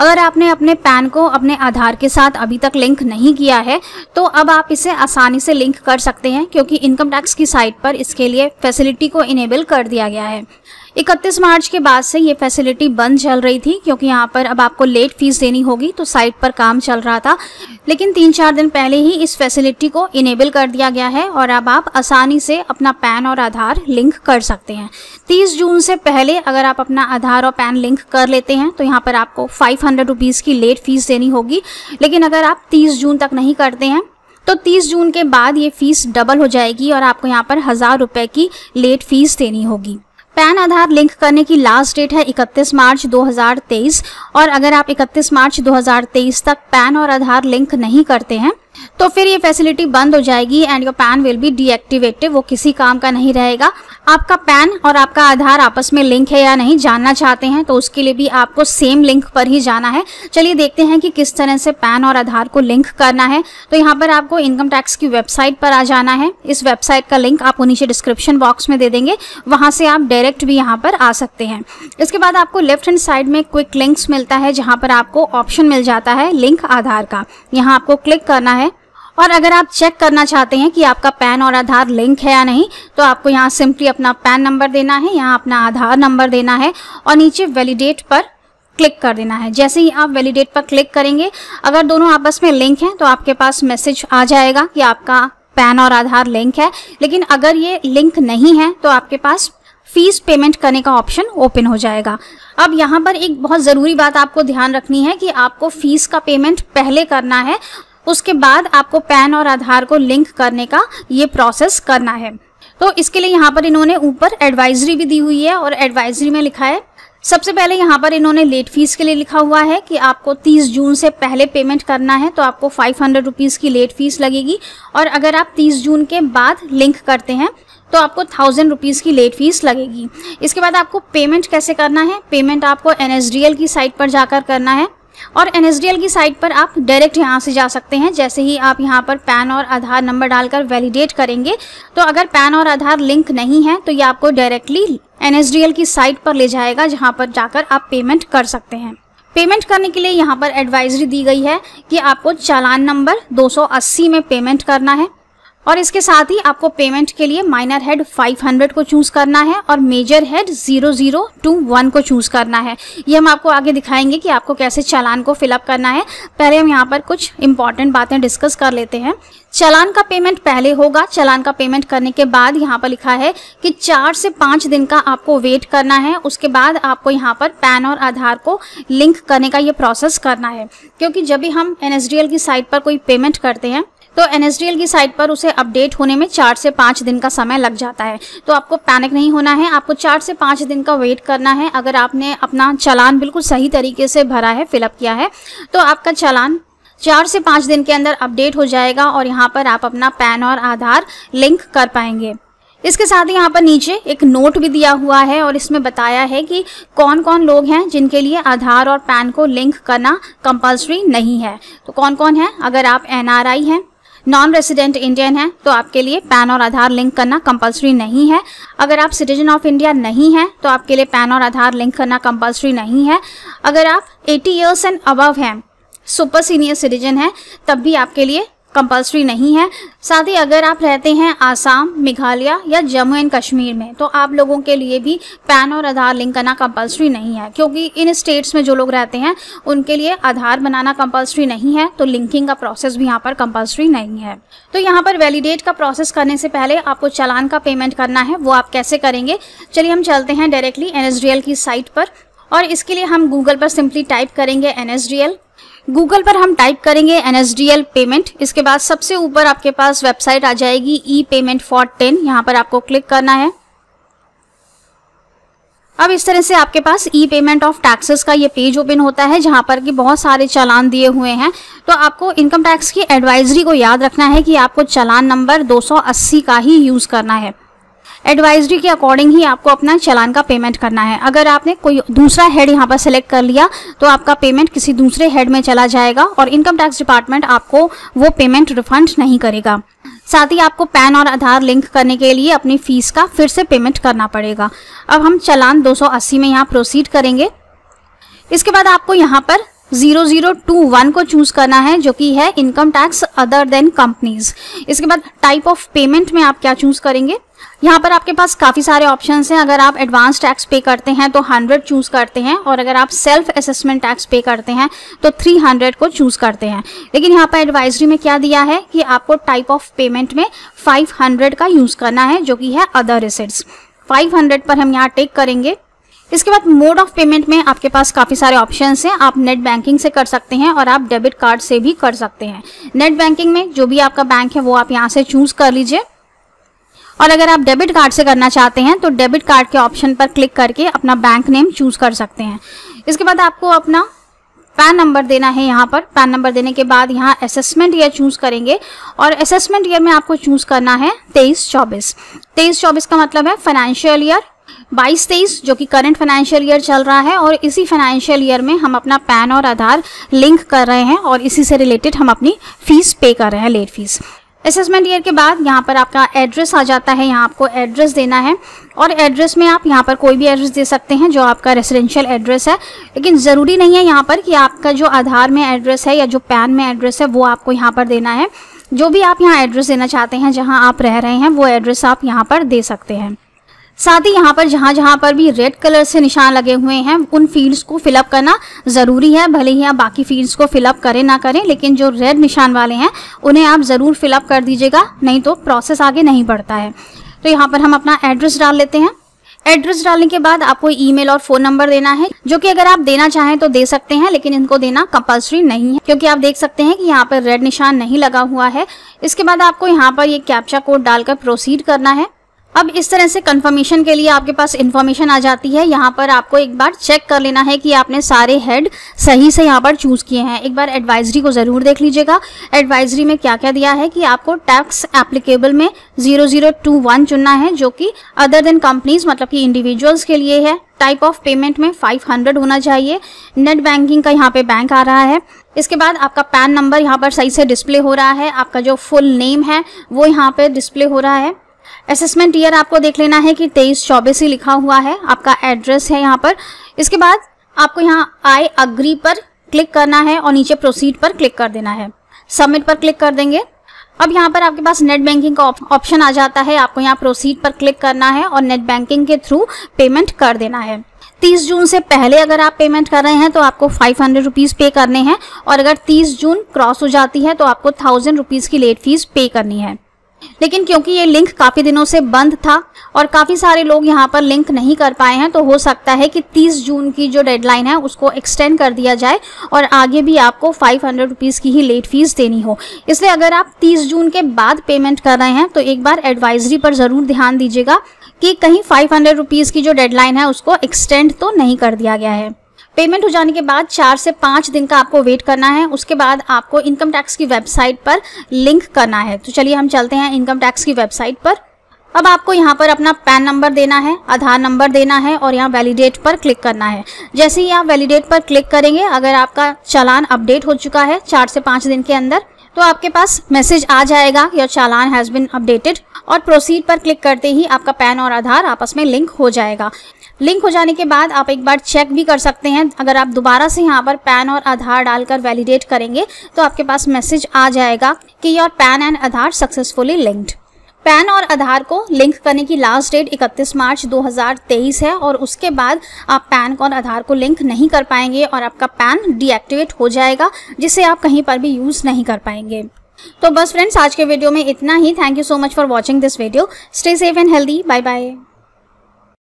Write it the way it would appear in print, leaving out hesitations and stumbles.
अगर आपने अपने पैन को अपने आधार के साथ अभी तक लिंक नहीं किया है तो अब आप इसे आसानी से लिंक कर सकते हैं, क्योंकि इनकम टैक्स की साइट पर इसके लिए फैसिलिटी को इनेबल कर दिया गया है। 31 मार्च के बाद से ये फैसिलिटी बंद चल रही थी, क्योंकि यहाँ पर अब आपको लेट फीस देनी होगी, तो साइट पर काम चल रहा था। लेकिन 3-4 दिन पहले ही इस फैसिलिटी को इनेबल कर दिया गया है और अब आप आसानी से अपना पैन और आधार लिंक कर सकते हैं। 30 जून से पहले अगर आप अपना आधार और पैन लिंक कर लेते हैं तो यहाँ पर आपको 500 रुपीज़ की लेट फीस देनी होगी। लेकिन अगर आप 30 जून तक नहीं करते हैं तो 30 जून के बाद ये फीस डबल हो जाएगी और आपको यहाँ पर 1000 रुपये की लेट फीस देनी होगी। पैन आधार लिंक करने की लास्ट डेट है 31 मार्च 2023 और अगर आप 31 मार्च 2023 तक पैन और आधार लिंक नहीं करते हैं तो फिर ये फैसिलिटी बंद हो जाएगी and your pan will be deactivated, वो किसी काम का नहीं रहेगा। आपका पैन और आपका आधार आपस में लिंक है या नहीं जानना चाहते हैं तो उसके लिए भी आपको सेम लिंक पर ही जाना है। चलिए देखते हैं कि किस तरह से पैन और आधार को लिंक करना है। तो यहाँ पर आपको इनकम टैक्स की वेबसाइट पर आ जाना है। इस वेबसाइट का लिंक आपको नीचे डिस्क्रिप्शन बॉक्स में दे देंगे, वहाँ से आप डायरेक्ट भी यहाँ पर आ सकते हैं। इसके बाद आपको लेफ्ट हैंड साइड में क्विक लिंक्स मिलता है, जहाँ पर आपको ऑप्शन मिल जाता है लिंक आधार का। यहाँ आपको क्लिक करना है और अगर आप चेक करना चाहते हैं कि आपका पैन और आधार लिंक है या नहीं तो आपको यहाँ सिंपली अपना पैन नंबर देना है, यहाँ अपना आधार नंबर देना है और नीचे वैलिडेट पर क्लिक कर देना है। जैसे ही आप वैलिडेट पर क्लिक करेंगे, अगर दोनों आपस में लिंक हैं तो आपके पास मैसेज आ जाएगा कि आपका पैन और आधार लिंक है। लेकिन अगर ये लिंक नहीं है तो आपके पास फीस पेमेंट करने का ऑप्शन ओपन हो जाएगा। अब यहाँ पर एक बहुत ज़रूरी बात आपको ध्यान रखनी है कि आपको फीस का पेमेंट पहले करना है, उसके बाद आपको पैन और आधार को लिंक करने का ये प्रोसेस करना है। तो इसके लिए यहाँ पर इन्होंने ऊपर एडवाइजरी भी दी हुई है और एडवाइजरी में लिखा है, सबसे पहले यहाँ पर इन्होंने लेट फीस के लिए लिखा हुआ है कि आपको 30 जून से पहले पेमेंट करना है तो आपको 500 रुपीज़ की लेट फीस लगेगी और अगर आप 30 जून के बाद लिंक करते हैं तो आपको 1000 रुपीज़ की लेट फीस लगेगी। इसके बाद आपको पेमेंट कैसे करना है, पेमेंट आपको NSDL की साइट पर जाकर करना है और NSDL की साइट पर आप डायरेक्ट यहाँ से जा सकते हैं। जैसे ही आप यहाँ पर पैन और आधार नंबर डालकर वैलिडेट करेंगे तो अगर पैन और आधार लिंक नहीं है तो ये आपको डायरेक्टली NSDL की साइट पर ले जाएगा, जहाँ पर जाकर आप पेमेंट कर सकते हैं। पेमेंट करने के लिए यहाँ पर एडवाइजरी दी गई है कि आपको चालान नंबर 280 में पेमेंट करना है और इसके साथ ही आपको पेमेंट के लिए माइनर हेड 500 को चूज़ करना है और मेजर हेड 0021 को चूज़ करना है। ये हम आपको आगे दिखाएंगे कि आपको कैसे चालान को फिलअप करना है। पहले हम यहाँ पर कुछ इंपॉर्टेंट बातें डिस्कस कर लेते हैं। चालान का पेमेंट पहले होगा। चालान का पेमेंट करने के बाद यहाँ पर लिखा है कि 4 से 5 दिन का आपको वेट करना है। उसके बाद आपको यहाँ पर पैन और आधार को लिंक करने का ये प्रोसेस करना है, क्योंकि जब भी हम NSDL की साइट पर कोई पेमेंट करते हैं तो NSDL की साइट पर उसे अपडेट होने में 4 से 5 दिन का समय लग जाता है। तो आपको पैनिक नहीं होना है, आपको 4 से 5 दिन का वेट करना है। अगर आपने अपना चालान बिल्कुल सही तरीके से भरा है, फिलअप किया है, तो आपका चालान 4 से 5 दिन के अंदर अपडेट हो जाएगा और यहाँ पर आप अपना पैन और आधार लिंक कर पाएंगे। इसके साथ ही यहाँ पर नीचे एक नोट भी दिया हुआ है और इसमें बताया है कि कौन कौन लोग हैं जिनके लिए आधार और पैन को लिंक करना कंपल्सरी नहीं है। तो कौन कौन है, अगर आप NRI हैं, नॉन रेसिडेंट इंडियन है तो आपके लिए पैन और आधार लिंक करना कंपल्सरी नहीं है। अगर आप सिटीजन ऑफ इंडिया नहीं हैं तो आपके लिए पैन और आधार लिंक करना कंपल्सरी नहीं है। अगर आप 80 ईयर्स एंड अबव हैं, सुपर सीनियर सिटीजन हैं, तब भी आपके लिए कंपल्सरी नहीं है। साथ ही अगर आप रहते हैं आसाम, मेघालय या जम्मू एंड कश्मीर में तो आप लोगों के लिए भी पैन और आधार लिंक करना कंपल्सरी नहीं है, क्योंकि इन स्टेट्स में जो लोग रहते हैं उनके लिए आधार बनाना कंपल्सरी नहीं है, तो लिंकिंग का प्रोसेस भी यहाँ पर कंपल्सरी नहीं है। तो यहाँ पर वैलिडेट का प्रोसेस करने से पहले आपको चालान का पेमेंट करना है। वो आप कैसे करेंगे, चलिए हम चलते हैं डायरेक्टली NSDL की साइट पर और इसके लिए हम गूगल पर सिंपली टाइप करेंगे NSDL। गूगल पर हम टाइप करेंगे NSDL पेमेंट। इसके बाद सबसे ऊपर आपके पास वेबसाइट आ जाएगी e-payment for 10, यहाँ पर आपको क्लिक करना है। अब इस तरह से आपके पास e-payment ऑफ टैक्सेस का ये पेज ओपन होता है, जहाँ पर कि बहुत सारे चालान दिए हुए हैं। तो आपको इनकम टैक्स की एडवाइजरी को याद रखना है कि आपको चालान नंबर 280 का ही यूज़ करना है। एडवाइजरी के अकॉर्डिंग ही आपको अपना चालान का पेमेंट करना है। अगर आपने कोई दूसरा हेड यहाँ पर सिलेक्ट कर लिया तो आपका पेमेंट किसी दूसरे हेड में चला जाएगा और इनकम टैक्स डिपार्टमेंट आपको वो पेमेंट रिफंड नहीं करेगा। साथ ही आपको पैन और आधार लिंक करने के लिए अपनी फीस का फिर से पेमेंट करना पड़ेगा। अब हम चालान 280 में यहाँ प्रोसीड करेंगे। इसके बाद आपको यहाँ पर 0021 को चूज करना है, जो कि है income tax other than companies. इसके बाद टाइप ऑफ पेमेंट में आप क्या चूज करेंगे। यहाँ पर आपके पास काफ़ी सारे ऑप्शंस हैं। अगर आप एडवांस टैक्स पे करते हैं तो 100 चूज करते हैं, और अगर आप सेल्फ असेसमेंट टैक्स पे करते हैं तो 300 को चूज करते हैं। लेकिन यहाँ पर एडवाइजरी में क्या दिया है कि आपको टाइप ऑफ पेमेंट में 500 का यूज करना है, जो कि है अदर रिसिट्स। 500 पर हम यहाँ टिक करेंगे। इसके बाद मोड ऑफ पेमेंट में आपके पास काफ़ी सारे ऑप्शंस हैं। आप नेट बैंकिंग से कर सकते हैं और आप डेबिट कार्ड से भी कर सकते हैं। नेट बैंकिंग में जो भी आपका बैंक है वो आप यहाँ से चूज कर लीजिए, और अगर आप डेबिट कार्ड से करना चाहते हैं तो डेबिट कार्ड के ऑप्शन पर क्लिक करके अपना बैंक नेम चूज कर सकते हैं। इसके बाद आपको अपना पैन नंबर देना है। यहाँ पर पैन नंबर देने के बाद यहाँ असेसमेंट ईयर चूज करेंगे, और असेसमेंट ईयर में आपको चूज करना है 23-24। 23-24 का मतलब है फाइनेंशियल ईयर 22-23, जो कि करंट फाइनेंशियल ईयर चल रहा है, और इसी फाइनेंशियल ईयर में हम अपना पैन और आधार लिंक कर रहे हैं, और इसी से रिलेटेड हम अपनी फीस पे कर रहे हैं, लेट फीस। असेसमेंट ईयर के बाद यहाँ पर आपका एड्रेस आ जाता है। यहाँ आपको एड्रेस देना है, और एड्रेस में आप यहाँ पर कोई भी एड्रेस दे सकते हैं जो आपका रेसिडेंशियल एड्रेस है। लेकिन ज़रूरी नहीं है यहाँ पर कि आपका जो आधार में एड्रेस है या जो पैन में एड्रेस है वो आपको यहाँ पर देना है। जो भी आप यहाँ एड्रेस देना चाहते हैं, जहाँ आप रह रहे हैं, वो एड्रेस आप यहाँ पर दे सकते हैं। साथ ही यहाँ पर जहाँ पर भी रेड कलर से निशान लगे हुए हैं उन फील्ड्स को फिलअप करना ज़रूरी है। भले ही आप बाकी फील्ड्स को फिलअप करें ना करें, लेकिन जो रेड निशान वाले हैं उन्हें आप ज़रूर फिलअप कर दीजिएगा, नहीं तो प्रोसेस आगे नहीं बढ़ता है। तो यहाँ पर हम अपना एड्रेस डाल लेते हैं। एड्रेस डालने के बाद आपको ईमेल और फ़ोन नंबर देना है, जो कि अगर आप देना चाहें तो दे सकते हैं, लेकिन इनको देना कंपल्सरी नहीं है, क्योंकि आप देख सकते हैं कि यहाँ पर रेड निशान नहीं लगा हुआ है। इसके बाद आपको यहाँ पर ये कैप्चा कोड डालकर प्रोसीड करना है। अब इस तरह से कंफर्मेशन के लिए आपके पास इन्फॉर्मेशन आ जाती है। यहाँ पर आपको एक बार चेक कर लेना है कि आपने सारे हेड सही से यहाँ पर चूज़ किए हैं। एक बार एडवाइजरी को ज़रूर देख लीजिएगा। एडवाइजरी में क्या क्या दिया है कि आपको टैक्स एप्लीकेबल में 0021 चुनना है, जो कि अदर देन कंपनीज मतलब कि इंडिविजुअल्स के लिए है। टाइप ऑफ पेमेंट में 500 होना चाहिए। नेट बैंकिंग का यहाँ पे बैंक आ रहा है। इसके बाद आपका पैन नंबर यहाँ पर सही से डिस्प्ले हो रहा है। आपका जो फुल नेम है वो यहाँ पे डिस्प्ले हो रहा है। असेसमेंट ईयर आपको देख लेना है कि 23-24 ही लिखा हुआ है। आपका एड्रेस है यहाँ पर। इसके बाद आपको यहाँ आई अग्री पर क्लिक करना है और नीचे प्रोसीड पर क्लिक कर देना है। सबमिट पर क्लिक कर देंगे। अब यहाँ पर आपके पास नेट बैंकिंग का ऑप्शन आ जाता है। आपको यहाँ प्रोसीड पर क्लिक करना है और नेट बैंकिंग के थ्रू पेमेंट कर देना है। 30 जून से पहले अगर आप पेमेंट कर रहे हैं तो आपको 500 रुपीज़ पे करने हैं, और अगर 30 जून क्रॉस हो जाती है तो आपको 1000 रुपीज़ की लेट फीस पे करनी है। लेकिन क्योंकि ये लिंक काफ़ी दिनों से बंद था और काफ़ी सारे लोग यहाँ पर लिंक नहीं कर पाए हैं, तो हो सकता है कि 30 जून की जो डेडलाइन है उसको एक्सटेंड कर दिया जाए और आगे भी आपको 500 रुपीज़ की ही लेट फीस देनी हो। इसलिए अगर आप 30 जून के बाद पेमेंट कर रहे हैं तो एक बार एडवाइजरी पर ज़रूर ध्यान दीजिएगा कि कहीं 500 रुपीज़ की जो डेडलाइन है उसको एक्सटेंड तो नहीं कर दिया गया है। पेमेंट हो जाने के बाद 4 से 5 दिन का आपको वेट करना है। उसके बाद आपको इनकम टैक्स की वेबसाइट पर लिंक करना है। तो चलिए हम चलते हैं इनकम टैक्स की वेबसाइट पर। अब आपको यहाँ पर अपना पैन नंबर देना है, आधार नंबर देना है और यहाँ वैलिडेट पर क्लिक करना है। जैसे ही आप वैलिडेट पर क्लिक करेंगे, अगर आपका चालान अपडेट हो चुका है 4 से 5 दिन के अंदर, तो आपके पास मैसेज आ जाएगा your challan has been updated, और प्रोसीड पर क्लिक करते ही आपका पैन और आधार आपस में लिंक हो जाएगा। लिंक हो जाने के बाद आप एक बार चेक भी कर सकते हैं। अगर आप दोबारा से यहाँ पर पैन और आधार डालकर वैलिडेट करेंगे तो आपके पास मैसेज आ जाएगा कि your pan and Aadhaar successfully linked. Pan और आधार को लिंक करने की लास्ट डेट 31 मार्च 2023 है, और उसके बाद आप पैन और आधार को लिंक नहीं कर पाएंगे और आपका पैन डीएक्टिवेट हो जाएगा, जिसे आप कहीं पर भी यूज़ नहीं कर पाएंगे। तो बस फ्रेंड्स, आज के वीडियो में इतना ही। Thank you so much for watching this video. Stay safe and healthy. Bye bye.